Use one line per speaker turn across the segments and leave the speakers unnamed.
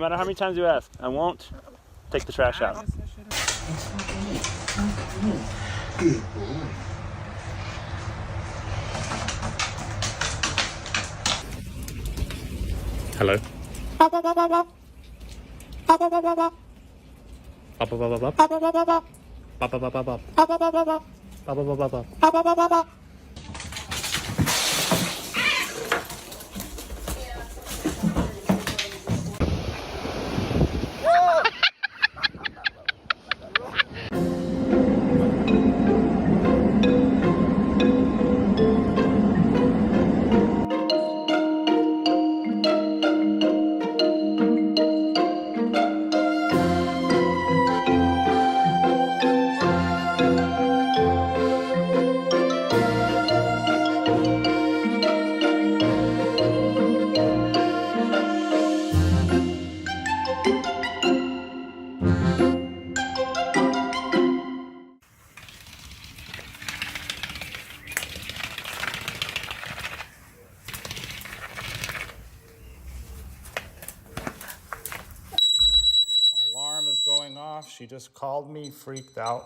matter how many times you ask, I won't take the trash out.
Good boy.
Hello.
Alarm is going off. She just called me, freaked out.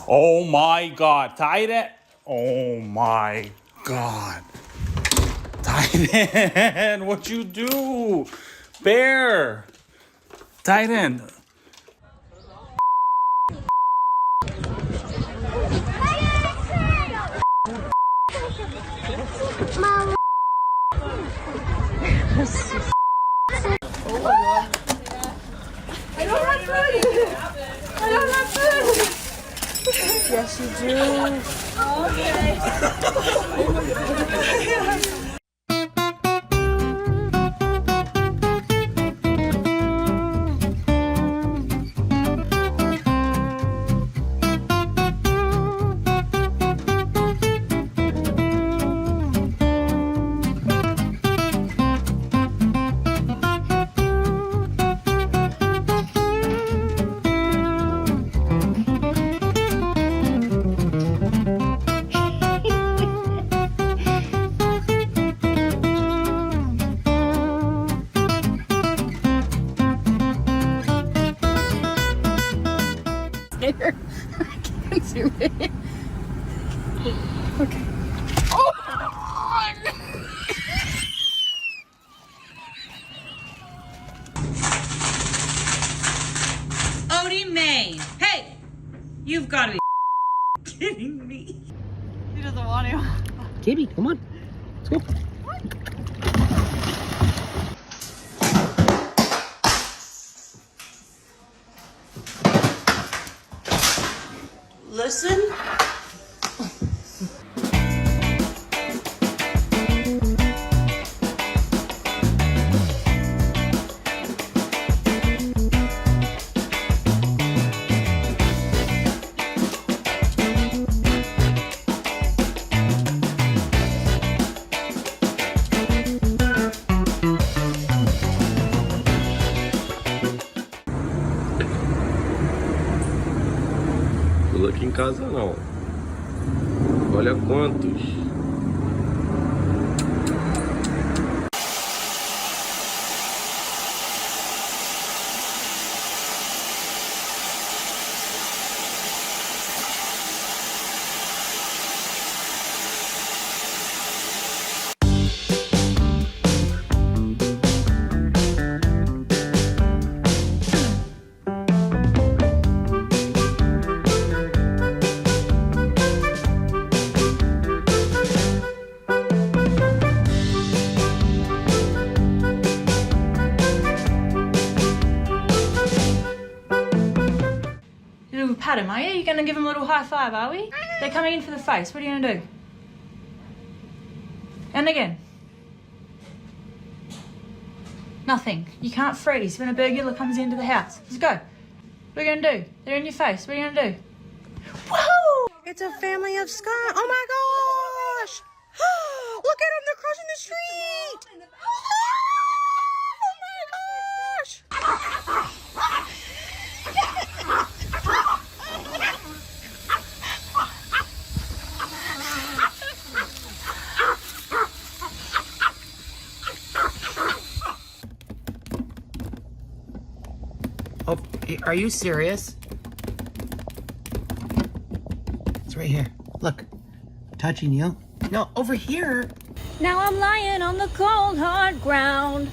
Oh my God, Titan. Oh my God. Titan, what you do? Bear. Titan.
Yes, you do. I can't zoom in. Okay.
Odie May. Hey! You've got to be kidding me.
He doesn't want to.
Gibby, come on. Let's go.
Listen.
Pula aqui em casa não. Olha quantos.
You'll pat him, are you? You're going to give him a little high five, are we? They're coming in for the face. What are you going to do? And again. Nothing. You can't freeze when a burglar comes into the house. Just go. What are you going to do? They're in your face. What are you going to do? Whoa!
It's a family of skunk. Oh my gosh! Look at them. They're crossing the street. Oh my gosh! Are you serious? It's right here. Look. Touching you. No, over here.
Now I'm lying on the cold, hard ground.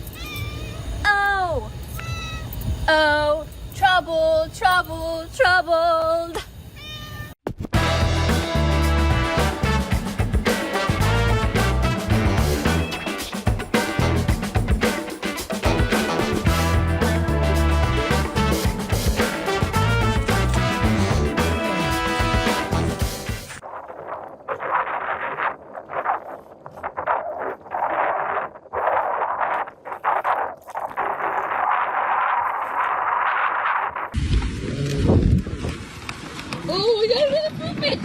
Oh, oh, trouble, trouble, troubled. Oh, we got another poopy.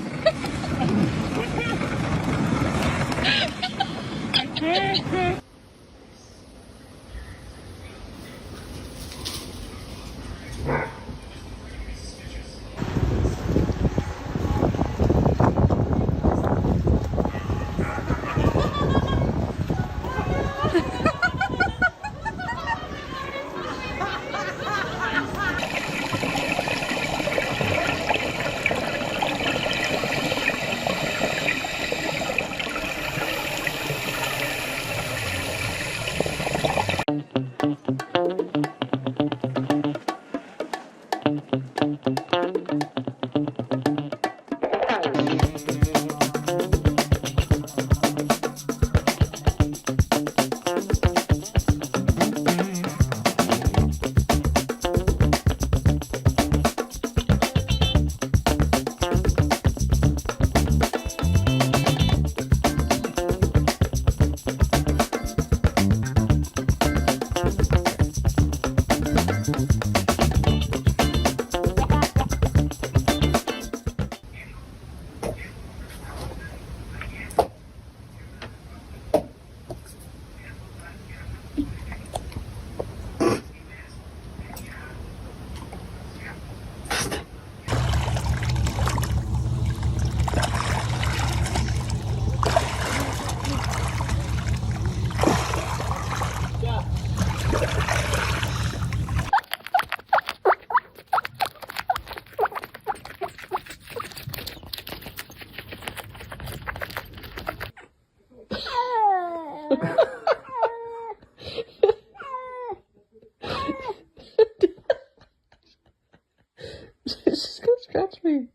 Just go scratch me.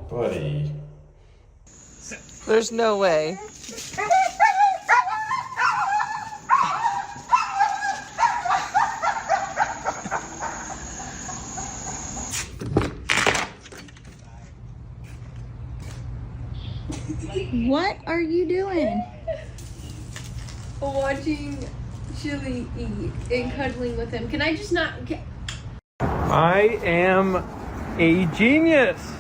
Buddy.
There's no way.
What are you doing?
Watching Chili eat and cuddling with him. Can I just not?
I am a genius.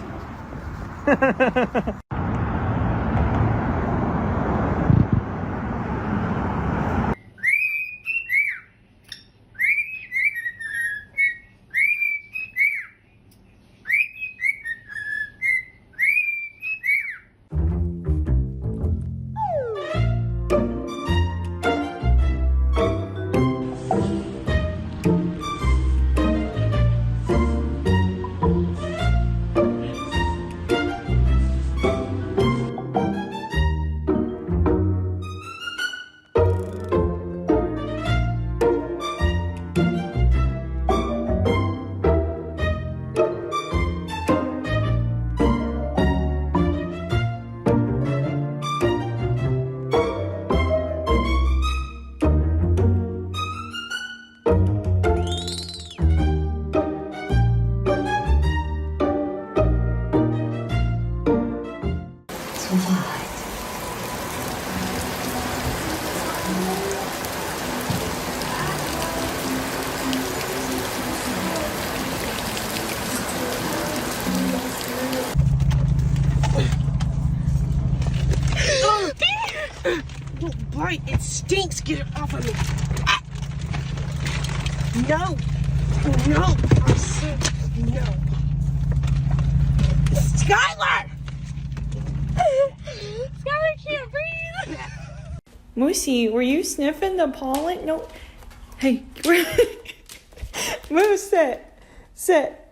Don't bite, it stinks. Get it off of me. Ah. No. No. I said no. Skylar! Skylar can't breathe.
Moosey, were you sniffing the pollen? No. Hey, Moose, sit. Sit.